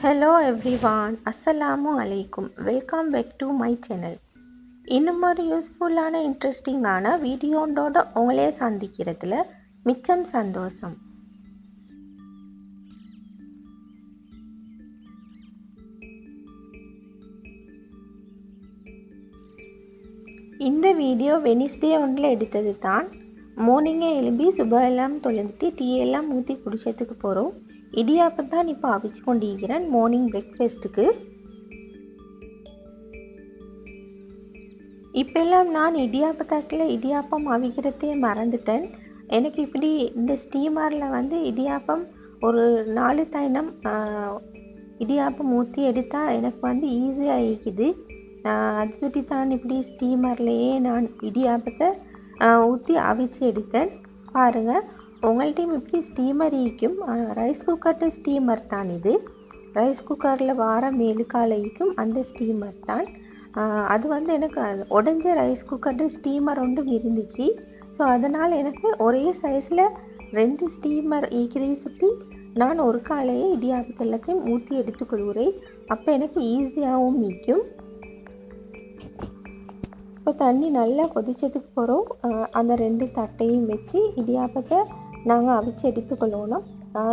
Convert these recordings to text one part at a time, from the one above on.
Hello everyone, Assalamu alaikum. Welcome back to my channel. இன்னும் ஒரு யூஸ்ஃபுல்லான இன்ட்ரெஸ்டிங்கான வீடியோண்டோட உங்களே சந்திக்கிறதுல மிச்சம் சந்தோஷம். இந்த வீடியோ வெனிஸ்டே ஒன்றில் எடுத்தது தான். மார்னிங்கே எழுப்பி சுபெல்லாம் தொலைஞ்சிட்டு டீ எல்லாம் ஊற்றி குடிச்சதுக்கு போகிறோம். இடியாப்பம் தான் இப்போ அவிச்சு கொண்டிருக்கிறேன் மார்னிங் பிரேக்ஃபாஸ்ட்டுக்கு. இப்போல்லாம் நான் இடியாப்பத்தாட்டில் இடியாப்பம் அவிக்கிறதே மறந்துட்டேன். எனக்கு இப்படி இந்த ஸ்டீமரில் வந்து இடியாப்பம் ஒரு 4 தைனம் இடியாப்பம் ஊற்றி எடுத்தால் எனக்கு வந்து ஈஸியாக இருக்குது. அது சுட்டி தான் இப்படி ஸ்டீமர்லேயே நான் இடியாப்பத்தை ஊற்றி அவிச்சு எடுத்தேன். பாருங்கள், உங்கள்கிட்டையும் இப்படி ஸ்டீமர் ஈக்கும். ரைஸ் குக்கர்ட்டு ஸ்டீமர் தான் இது. ரைஸ் குக்கரில் வார மேலுக்கால ஈக்கும் அந்த ஸ்டீமர் தான். அது வந்து எனக்கு உடஞ்ச ரைஸ் குக்கர்ட்டு ஸ்டீமர் ஒன்றும் இருந்துச்சு. ஸோ அதனால் எனக்கு ஒரே சைஸில் 2 ஸ்டீமர் ஈக்கிறதை சுற்றி நான் ஒரு காலையே இடியாப்பத்தை எல்லாத்தையும் ஊற்றி எடுத்துக்கொள்கிறேன். அப்போ எனக்கு ஈஸியாகவும் ஈக்கும். இப்போ தண்ணி நல்லா கொதிச்சதுக்கு போகிறோம். அந்த 2 தட்டையும் வச்சு இடியாப்பத்தை நாங்கள் அவிச்சு எடுத்துக்கொள்ளணும்.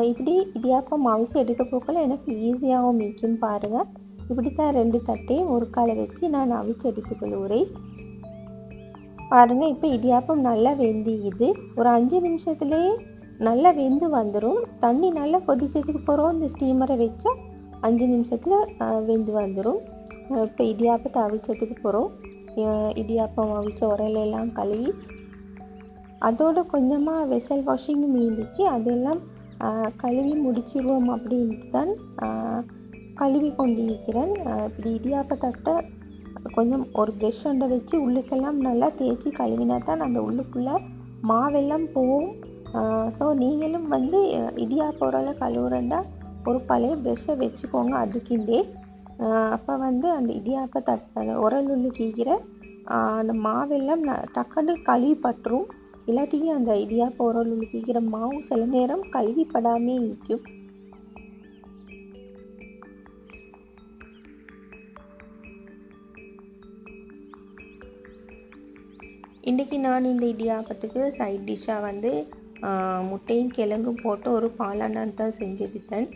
இப்படி இடியாப்பம் அவிச்சு எடுக்க போக்கல எனக்கு ஈஸியாகவும் மீக்கும். பாருங்கள், இப்படி தான் 2 தட்டையும் ஒரு காலை வச்சு நான் அவிச்சு எடுத்துக்கொள்கிறேன். பாருங்கள், இப்போ இடியாப்பம் நல்லா வெந்திக்குது. ஒரு 5 நிமிஷத்துலேயே நல்லா வெந்து வந்துடும். தண்ணி நல்லா கொதிச்சதுக்கு போகிறோம். இந்த ஸ்டீமரை வச்சா 5 நிமிஷத்தில் வெந்து வந்துடும். இப்போ இடியாப்பத்தை அவிச்சதுக்கு போகிறோம். இடியாப்பம் அவிச்ச உரலெல்லாம் கழுவி அதோடு கொஞ்சமாக வெசல் வாஷிங்கும் இருந்துச்சு. அதெல்லாம் கழுவி முடிச்சிடுவோம் அப்படின்ட்டு தான் கழுவி கொண்டு இருக்கிறேன். இப்படி இடியாப்பத்தட்டை கொஞ்சம் ஒரு ப்ரெஷ் ஒன்றை வச்சு உள்ளுக்கெல்லாம் நல்லா தேய்ச்சி கழுவினா தான் அந்த உள்ளுக்குள்ளே மாவெல்லாம் போகும். ஸோ நீங்களும் வந்து இடியாப்ப உரலை கழுவுறண்டா ஒரு பழைய ப்ரெஷ்ஷை வச்சுக்கோங்க அதுக்கிண்டே. அப்போ வந்து அந்த இடியாப்ப உரல் உள்ளுக்கிற அந்த மாவெல்லாம் டக்குன்னு கழுவி பட்டுரும். இல்லாட்டி அந்த இடியாப்ப உரல் உள்ளுக்கிற மாவு சில நேரம் கழுவிப்படாமே நிற்கும். இன்றைக்கி நான் இந்த இடியாப்பத்துக்கு சைட் டிஷ்ஷாக வந்து முட்டையும் கிழங்கும் போட்டு ஒரு பாலானான் தான் செஞ்சுருத்தேன்.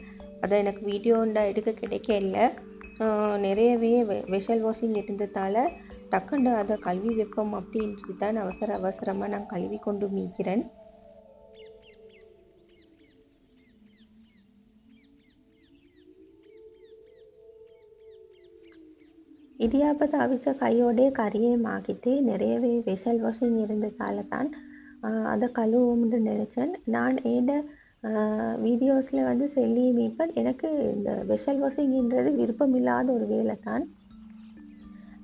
அதை எனக்கு வீடியோண்டா எடுக்க கிடைக்கல. நிறையவே வெசல் வாஷிங் இருந்ததால் டக்குண்டு அதை கழுவி வைப்போம் அப்படின்ட்டு தான் அவசரமாக நான் கழுவி கொண்டு மீக்கிறேன். இடியாப்பத்தை அவிச்ச கையோடே கறியையும் ஆக்கிட்டு நிறையவே வெசல் வாஷிங் இருந்ததால் தான் அதை கழுவும்னு நினச்சேன். நான் ஏண்ட வீடியோஸில் வந்து சொல்லி மீப்பேன். எனக்கு இந்த வெசல் வாஷிங்ன்றது விருப்பம் இல்லாத ஒரு வேலை தான்.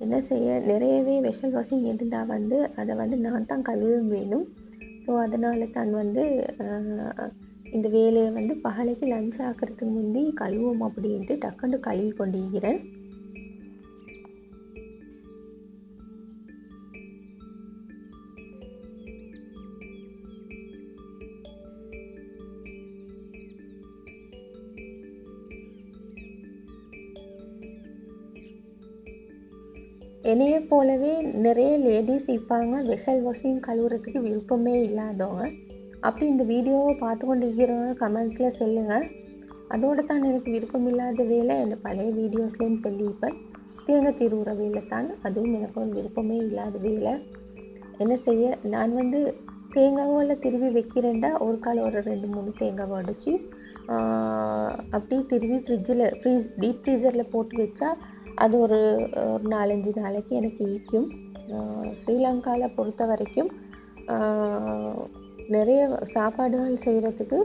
என்ன செய்ய, நிறையவே வெசல் வாஷிங் இருந்தால் வந்து அதை வந்து நான் தான் கழுவ வேணும். ஸோ அதனால தான் வந்து இந்த வேலையை வந்து பகலைக்கு லஞ்ச் ஆக்கிறதுக்கு முந்தி கழுவோம் அப்படின்ட்டு டக்குண்டு கழுவி கொண்டிருக்கிறேன். என்னையே போலவே நிறைய லேடிஸ் இருப்பாங்க வெசல் வாஷிங் கழுவுறதுக்கு விருப்பமே இல்லாதவங்க. அப்படி இந்த வீடியோவை பார்த்து கொண்டு இருக்கிறவங்க கமெண்ட்ஸில் சொல்லுங்கள். அதோடு தான் எனக்கு விருப்பம் இல்லாத வேலை என்னை பழைய வீடியோஸ்லேயும் சொல்லியிருப்பேன். தேங்காய் திருவுற வேலை தான், அதுவும் எனக்கு ஒரு விருப்பமே இல்லாத வேலை. என்ன செய்ய, நான் வந்து தேங்காவில் திருவி வைக்கிறேன்டா ஒரு கால் ஒரு 2-3 தேங்காய் உடச்சி அப்படி திருவி டீப் ஃப்ரீசரில் போட்டு வச்சா அது ஒரு 4-5 நாளைக்கு எனக்கு ஈக்கும். ஸ்ரீலங்காவில் பொறுத்த வரைக்கும் நிறைய சாப்பாடுகள் செய்கிறதுக்கு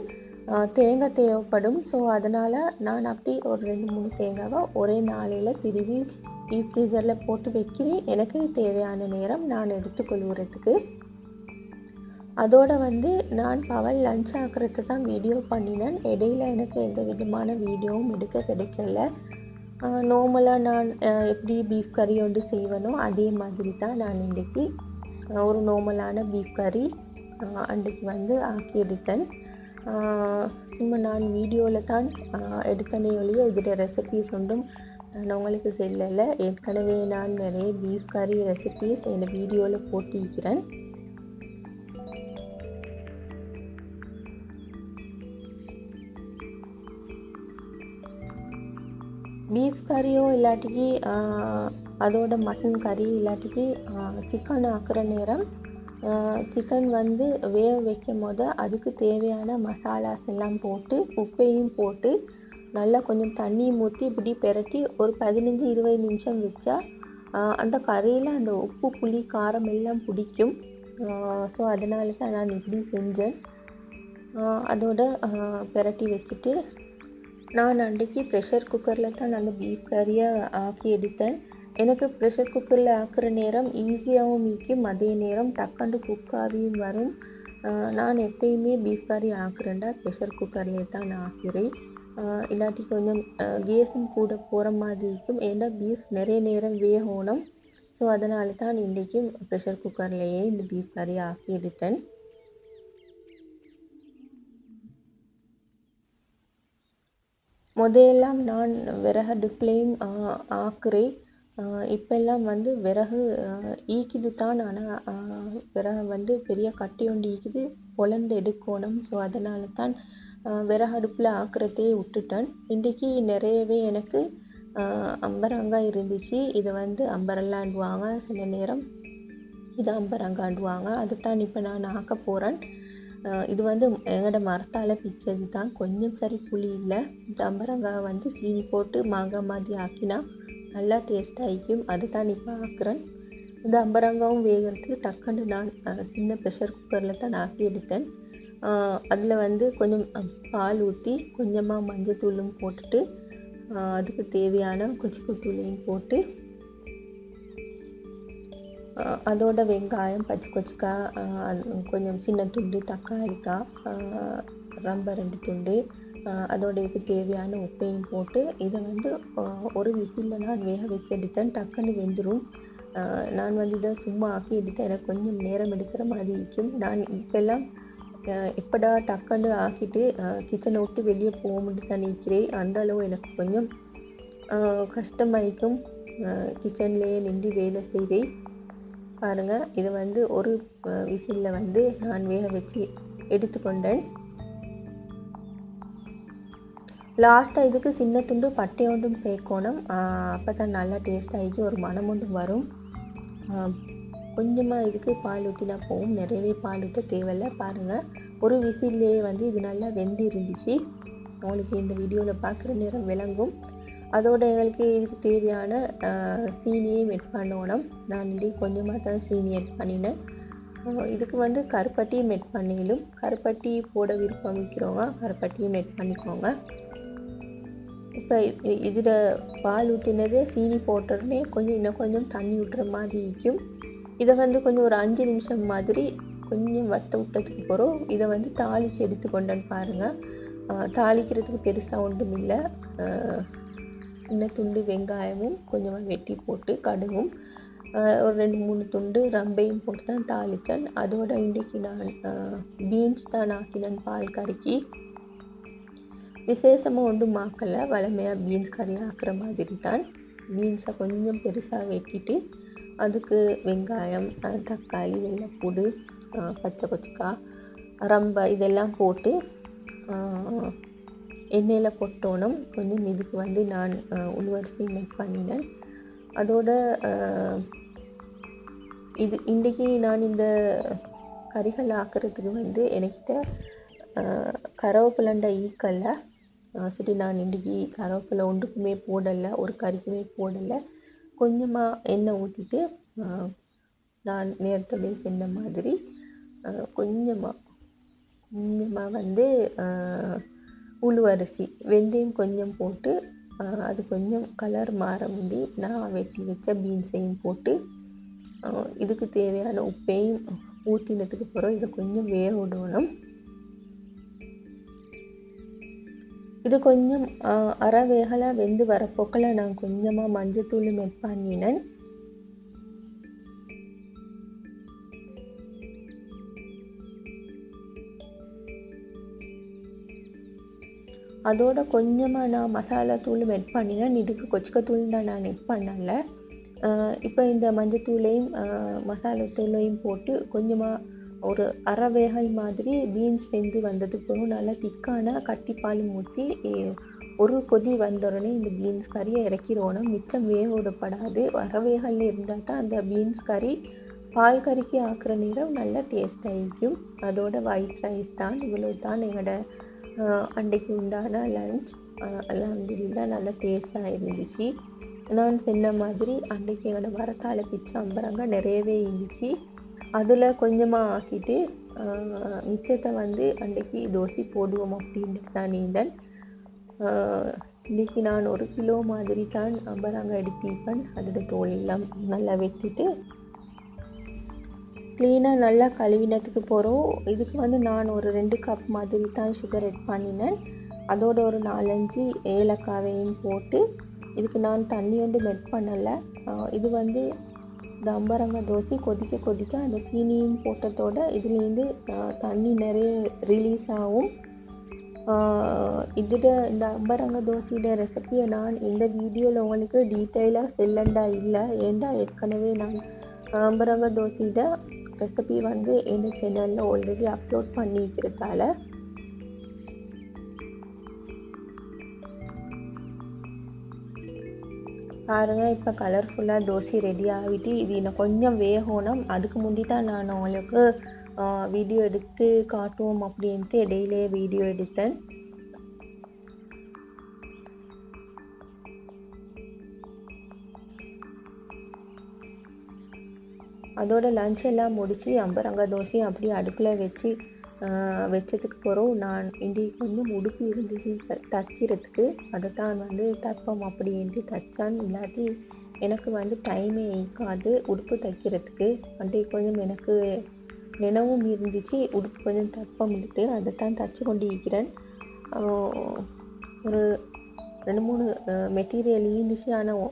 தேங்காய் தேவைப்படும். ஸோ அதனால் நான் அப்படி ஒரு 2-3 தேங்காவை ஒரே நாளையில் திருவி டீப் ஃப்ரீசரில் போட்டு வைக்கிறேன். எனக்கு தேவையான நேரம் நான் எடுத்துக்கொள்கிறதுக்கு. அதோடு வந்து நான் பவல் லஞ்ச் ஆக்குறது தான் வீடியோ பண்ணினேன். இடையில் எனக்கு எந்த விதமான வீடியோவும் எடுக்க கிடைக்கல. நார்மலாக நான் எப்படி பீஃப் கறி ஒன்று செய்வேனோ அதே மாதிரி தான் நான் இன்றைக்கி ஒரு நார்மலான பீஃப் கறி அன்றைக்கி வந்து ஆக்கி எடுத்தேன். சும்மா நான் வீடியோவில் தான் எடுத்தனே ஒழிய இதோட ரெசிபீஸ் ஒன்றும் நான் உங்களுக்கு சொல்லலை. ஏற்கனவே நான் நிறைய பீஃப் கறி ரெசிபீஸ் என் வீடியோவில் போட்டிருக்கிறேன். பீஃப் கறியோ இல்லாட்டிக்கு அதோட மட்டன் கறி இல்லாட்டிக்கு சிக்கன் ஆக்குற நேரம் சிக்கன் வந்து வேக வைக்கும் போது அதுக்கு தேவையான மசாலாஸ் எல்லாம் போட்டு உப்பையும் போட்டு நல்லா கொஞ்சம் தண்ணி ஊற்றி இப்படி பெரட்டி ஒரு 15-20 நிமிஷம் வச்சா அந்த கறியில் அந்த உப்பு புளி காரம் எல்லாம் பிடிக்கும். ஸோ அதனால தான் நான் இப்படி செஞ்சேன். அதோட பெரட்டி வச்சுட்டு நான் அன்றைக்கி ப்ரெஷர் குக்கரில் தான் அந்த பீஃப் கறியை ஆக்கி எடுத்தேன். எனக்கு ப்ரெஷர் குக்கரில் ஆக்குற நேரம் ஈஸியாகவும் இருக்கும், அதே நேரம் டக்குண்டு குக்காகவும் வரும். நான் எப்பயுமே பீஃப் கறி ஆக்குறேன்டா ப்ரெஷர் குக்கர்லேயே தான் நான் ஆக்கிறேன். இல்லாட்டி கொஞ்சம் கேஸும் கூட போகிற மாதிரி இருக்கும், ஏன்னா பீஃப் நிறைய நேரம் வேகணும். ஸோ அதனால தான் இன்றைக்கும் ப்ரெஷர் குக்கர்லேயே இந்த பீஃப் கறி ஆக்கி எடுத்தேன். முதலெல்லாம் நான் விறகடுப்புலையும் ஆக்குறேன். இப்பெல்லாம் வந்து விறகு ஈக்குது தான், ஆனால் விறகு வந்து பெரிய கட்டி ஒன்று ஈக்குது, பொலந்து எடுக்கணும். ஸோ அதனால தான் விறகடுப்பில் ஆக்குறதே விட்டுட்டேன். இன்றைக்கி நிறையவே எனக்கு அம்பரங்காய் இருந்துச்சு. இதை வந்து அம்பரல்லாண்டுவாங்க, சில நேரம் இது அம்பரங்காண்டுவாங்க. அதுதான் இப்போ நான் ஆக்க போகிறேன். இது வந்து எங்களோட மரத்தால் பிச்சது தான், கொஞ்சம் சரி புளி இல்லை. இந்த அம்பரங்காய் வந்து சீனி போட்டு மாங்காய் மாதிரி ஆக்கினா நல்லா டேஸ்ட்டாக இருக்கும். அதுதான் இப்போ ஆக்குறேன். இந்த அம்பரங்காவும் வேகிறதுக்கு டக்குன்னு நான் சின்ன ப்ரெஷர் குக்கரில் தான் ஆக்கி எடுத்தேன். அதில் வந்து கொஞ்சம் பால் ஊற்றி கொஞ்சமாக மஞ்சத்தூளும் போட்டுட்டு அதுக்கு தேவையான கொச்சிக்கத்தூளையும் போட்டு அதோட வெங்காயம், பச்சை கொச்சிக்காய், கொஞ்சம் சின்ன துண்டு தக்காளிக்காய், ரொம்ப 2 துண்டு, அதோட இதுக்கு தேவையான உப்பையும் போட்டு இதை வந்து ஒரு விசிலில் நான் வேக வச்சு எடுத்தேன். டக்குன்னு வெந்துடும். நான் வந்து இதை சும்மா ஆக்கி எடுத்தேன், எனக்கு கொஞ்சம் நேரம் எடுக்கிற மாதிரி இருக்கும். நான் இப்போல்லாம் எப்படா டக்குன்னு ஆக்கிட்டு கிச்சனை விட்டு வெளியே போக முடியும் தான் நிற்கிறேன். அந்த அளவு எனக்கு கொஞ்சம் கஷ்டமாயிக்கும் கிச்சன்லேயே நின்று வேலை செய்கிறேன். பாருங்கள், இது வந்து ஒரு விசிலில் வந்து நான் வேக வச்சு எடுத்துக்கொண்டேன். லாஸ்ட்டாக இதுக்கு சின்ன துண்டு பட்டை ஒன்றும் சேர்க்கணும், அப்போ தான் நல்லா டேஸ்ட் ஆகி ஒரு மனம் ஒன்றும் வரும். கொஞ்சமாக இதுக்கு பால் ஊற்றினா போகும், நிறையவே பால் ஊற்ற தேவையில்லை. பாருங்கள், ஒரு விசில்லையே வந்து இது நல்லா வெந்து இருந்துச்சு. உங்களுக்கு இந்த வீடியோவில் பார்க்குற நேரம் விளங்கும். அதோட எங்களுக்கு இதுக்கு தேவையான சீனியையும் எட் பண்ணணும். நான் இப்படி கொஞ்சமாக தான் சீனி எட் பண்ணினேன். இதுக்கு வந்து கருப்பட்டியும் எட் பண்ணிடும். கருப்பட்டி போட விருப்பம் வைக்கிறவங்க கருப்பட்டியும் எட் பண்ணிக்கோங்க. இப்போ இதில் பால் ஊற்றினதே சீனி போட்டோடனே இன்னும் கொஞ்சம் தண்ணி விட்டுற மாதிரி இருக்கும். இதை வந்து கொஞ்சம் ஒரு 5 நிமிஷம் மாதிரி கொஞ்சம் வத்த விட்டதுக்கு பிறகு இதை வந்து தாளித்து எடுத்துக்கொண்டேன்னு பாருங்கள். தாளிக்கிறதுக்கு பெருசாக ஒன்றும் இல்லை, சின்ன துண்டு வெங்காயமும் கொஞ்சமாக வெட்டி போட்டு கடுகும் ஒரு 2-3 துண்டு ரம்பையும் போட்டு தான் தாளித்தேன். அதோட இன்றைக்கி நான் பீன்ஸ் தான் ஆக்கினேன் பால் கறிக்கு. விசேஷமாக ஒன்றும் ஆக்கலை, வளமையாக பீன்ஸ் கறி ஆக்குற மாதிரி தான். பீன்ஸை கொஞ்சம் பெருசாக வெட்டிட்டு அதுக்கு வெங்காயம், தக்காளி, வெள்ளைப்பூடு, பச்சை கொச்சிக்காய், ரம்பை இதெல்லாம் போட்டு எண்ணெயில் போட்டோனும் கொஞ்சம் இதுக்கு வந்து நான் உளுவரிசி மேக் பண்ணினேன். அதோட இது இன்றைக்கி நான் இந்த கறிகள் ஆக்கிறதுக்கு வந்து என்கிட்ட கருவேப்பிலண்ட ஈக்கல்ல சொல்லி நான் இன்றைக்கி கருவேப்பிலை ஒன்றுக்குமே போடலை, ஒரு கறிக்குமே போடலை. கொஞ்சமாக எண்ணெய் ஊற்றிட்டு நான் நேரத்தோடய சொன்ன மாதிரி கொஞ்சமாக வந்து உளுவரிசி வெந்தயம் கொஞ்சம் போட்டு அது கொஞ்சம் கலர் மாற முடி நான் வெட்டி வச்ச பீன்ஸையும் போட்டு இதுக்கு தேவையான உப்பையும் ஊற்றினதுக்கு அப்புறம் இதை கொஞ்சம் வேக விடணும். இது கொஞ்சம் அரை வேகலாக வெந்து வரப்போக்கில் நான் கொஞ்சமாக மஞ்சத்தூள் மேக் பண்ணினேன். அதோட கொஞ்சமாக நான் மசாலா தூளும் எட் பண்ணினேன். இதுக்கு கொச்சிக்கத்தூள் தான் நான் எட் பண்ணலை. இப்போ இந்த மஞ்சத்தூளையும் மசாலா தூளையும் போட்டு கொஞ்சமாக ஒரு அரை வேகல் மாதிரி பீன்ஸ் வெந்து வந்ததுக்கு பிறகு நல்லா திக்கான கட்டிப்பால் ஊற்றி ஒரு கொதி வந்த உடனே இந்த பீன்ஸ் கறியை இறக்கிடணும். மிச்சம் வேக விடப்படாது. அரை வேகலில் இருந்தால் தான் அந்த பீன்ஸ் கறி பால் கறிக்கு ஆக்குற நேரம் நல்லா டேஸ்ட் ஆகிக்கும். அதோட ஒயிட் ரைஸ் தான். இவ்வளவு தான் எங்களோட அன்றைக்கு உண்டான லன்ச். அல்ஹம்துலில்லாஹ் நல்லா டேஸ்ட்டாக இருந்துச்சு. நான் சொன்ன மாதிரி அன்றைக்கு எங்களோட மரத்தால் பிச்ச அம்பரங்க நிறையவே இருந்துச்சு. அதில் கொஞ்சமாக ஆக்கிட்டு மிச்சத்தை அன்றைக்கு தோசை போடுவோம் அப்படின்ட்டு தான் இருந்தேன். இன்றைக்கி நான் 1 கிலோ மாதிரி தான் அம்பரங்க எடுத்திருப்பேன். அதோட தோல் எல்லாம் நல்லா வெட்டிட்டு க்ளீனாக நல்லா கழுவினத்துக்கு போகிறோம். இதுக்கு நான் ஒரு 2 கப் மாதிரி தான் சுகர் எட் பண்ணினேன். அதோட ஒரு 4-5 ஏலக்காவையும் போட்டு இதுக்கு நான் தண்ணி ஒன்றும் மெட் பண்ணலை. இது இந்த அம்பரங்க தோசை கொதிக்க கொதிக்க அந்த சீனியும் போட்டதோட இதுலேருந்து தண்ணி நிறைய ரிலீஸ் ஆகும். இந்த அம்பரங்க தோசையோட ரெசிபியை நான் இந்த வீடியோவில் உங்களுக்கு டீட்டெயிலாக செல்லண்டா இல்லை. ஏண்டா ஏற்கனவே நான் அம்பரங்க தோசையோட ரெசிபி எந்த சேனலில் ஆல்ரெடி அப்லோட் பண்ணிக்கிறதால பாருங்க. இப்போ கலர்ஃபுல்லாக தோசை ரெடி ஆகிட்டு இது இன்னும் கொஞ்சம் வேகணும். அதுக்கு முந்தி தான் நான் உங்களுக்கு வீடியோ எடுத்து காட்டுவோம் அப்படின்ட்டு இடையிலே வீடியோ எடுத்தேன். அதோட லஞ்ச் எல்லாம் முடித்து அம்பரங்க தோசையும் அப்படியே அடுப்பில் வச்சதுக்கு பிறகு நான் இன்றைக்கு கொஞ்சம் உடுப்பு இருந்துச்சு தைக்கிறதுக்கு. அதை தான் தைப்போம் அப்படின்ட்டு தைச்சான். இல்லாட்டி எனக்கு டைமே இருக்காது உடுப்பு தைக்கிறதுக்கு. அன்றைக்கு கொஞ்சம் எனக்கு நினைவும் இருந்துச்சு உடுப்பு கொஞ்சம் தைப்பம் இருக்கு. அதை தான் தைச்சி கொண்டு இருக்கிறேன். ஒரு 2-3 மெட்டீரியல் இருந்துச்சு. ஆனால்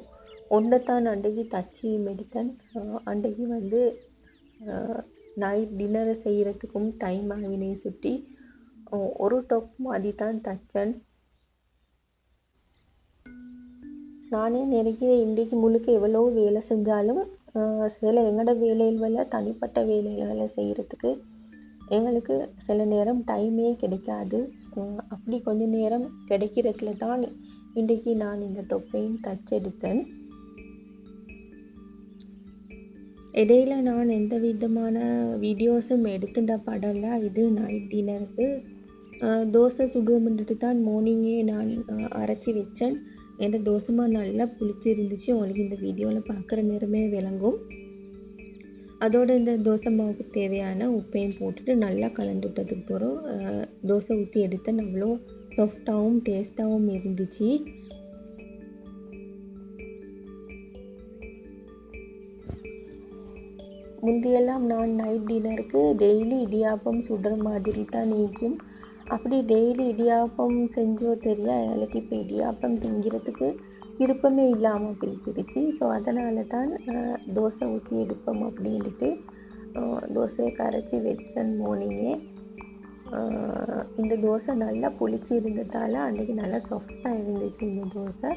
ஒன்றைத்தான் அன்றைக்கு தச்சு எடுத்தேன். அன்றைக்கு நைட் டின்னரை செய்கிறதுக்கும் டைம் ஆகினே சுற்றி ஒரு டாப் மாதிரி தான் தைச்சேன். நானே நிறைய இன்றைக்கு முழுக்க எவ்வளோ வேலை செஞ்சாலும் சில எங்களோட வேலைகளை தனிப்பட்ட வேலைகளை செய்கிறதுக்கு எங்களுக்கு சில நேரம் டைமே கிடைக்காது. அப்படி கொஞ்ச நேரம் கிடைக்கிறதுல தான் இன்றைக்கு நான் இந்த டொப்பையும் தச்செடுத்தேன். இடையில நான் எந்த விதமான வீடியோஸும் எடுத்துட்ட படலை. இது நைட் டின்னருக்கு தோசை சுடுவோம்ன்ட்டு தான் மார்னிங்கே நான் அரைச்சி வச்சேன். எந்த தோசைமா நல்லா புளிச்சிருந்துச்சு. உங்களுக்கு இந்த வீடியோவில் பார்க்குற நேரமே விளங்கும். அதோட இந்த தோசை மாவுக்கு தேவையான உப்பையும் போட்டுட்டு நல்லா கலந்து விட்டதுக்கு பிறகு தோசை ஊற்றி எடுத்தேன். அவ்வளோ சாஃப்டாகவும் டேஸ்ட்டாகவும் இருந்துச்சு. முந்தியெல்லாம் நான் நைட் டின்னருக்கு டெய்லி இடியாப்பம் சுடுற மாதிரி தான் நீக்கும். அப்படி டெய்லி இடியாப்பம் செஞ்சோ தெரியா எனக்கு இப்போ இடியாப்பம் திங்கிறதுக்கு விருப்பமே இல்லாமல் போயிடுச்சு. ஸோ அதனால தான் தோசை ஊற்றி எடுப்போம் அப்படின்ட்டு தோசையை கரைச்சி வச்சேன் மார்னிங்கே. இந்த தோசை நல்லா புளிச்சு இருந்ததால் அன்றைக்கி நல்லா சாஃப்டாக இருந்துச்சு இந்த தோசை.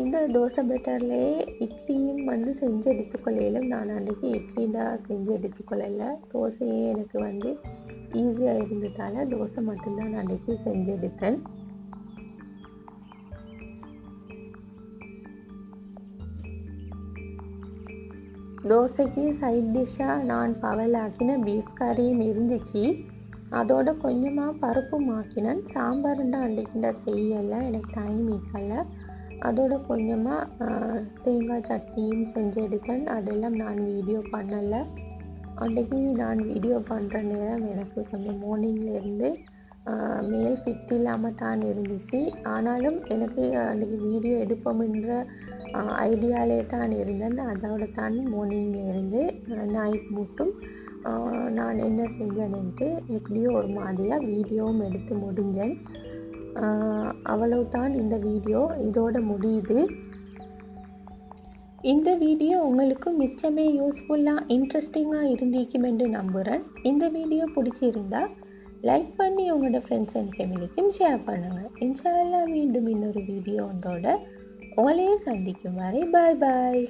இந்த தோசை பெட்டர்லேயே இட்லியும் செஞ்சு எடுத்துக்கொள்ளையிலும் நான் அன்றைக்கி இட்லி தான் செஞ்சு எடுத்துக்கொள்ளலை. தோசையே எனக்கு ஈஸியாக இருந்ததால் தோசை மட்டும்தான் நான் அன்றைக்கி செஞ்சு எடுத்தேன். தோசைக்கு சைட் டிஷ்ஷாக நான் பவல் ஆக்கின பீஃப் கறியும் இருந்துச்சு. அதோட கொஞ்சமாக பருப்பும் ஆக்கினேன். சாம்பாருண்டா அன்றைக்கிட்ட செய்யலை, எனக்கு டைம் இருக்கலை. அதோட கொஞ்சமாக தேங்காய் சட்னியும் செஞ்சு எடுத்தேன். அதெல்லாம் நான் வீடியோ பண்ணலை. அன்றைக்கி நான் வீடியோ பண்ணுற நேரம் எனக்கு கொஞ்சம் மார்னிங்லேருந்து மேல் ஃபிட் இல்லாமல் தான் இருந்துச்சு. ஆனாலும் எனக்கு அன்றைக்கி வீடியோ எடுப்போம்ன்ற ஐடியாலே தான் இருந்தேன். அதோட தான் மார்னிங்லேருந்து நைட் மட்டும் நான் என்ன செஞ்சேன்ட்டு எப்படியோ ஒரு மாதிரியாக வீடியோவும் எடுத்து முடிஞ்சேன். அவ்வளவுதான் இந்த வீடியோ இதோட முடியுது. இந்த வீடியோ உங்களுக்கு மிச்சமே யூஸ்ஃபுல்லாக இன்ட்ரெஸ்டிங்காக இருந்திருக்கும் என்று நம்புகிறேன். இந்த வீடியோ பிடிச்சிருந்தா லைக் பண்ணி உங்களோட ஃப்ரெண்ட்ஸ் அண்ட் ஃபேமிலிக்கும் ஷேர் பண்ணுங்கள். இன்ஷா அல்லாஹ் மீண்டும் இன்னொரு வீடியோ ஒன்றோட உங்களையே சந்திக்கும் வரை பாய் பாய்.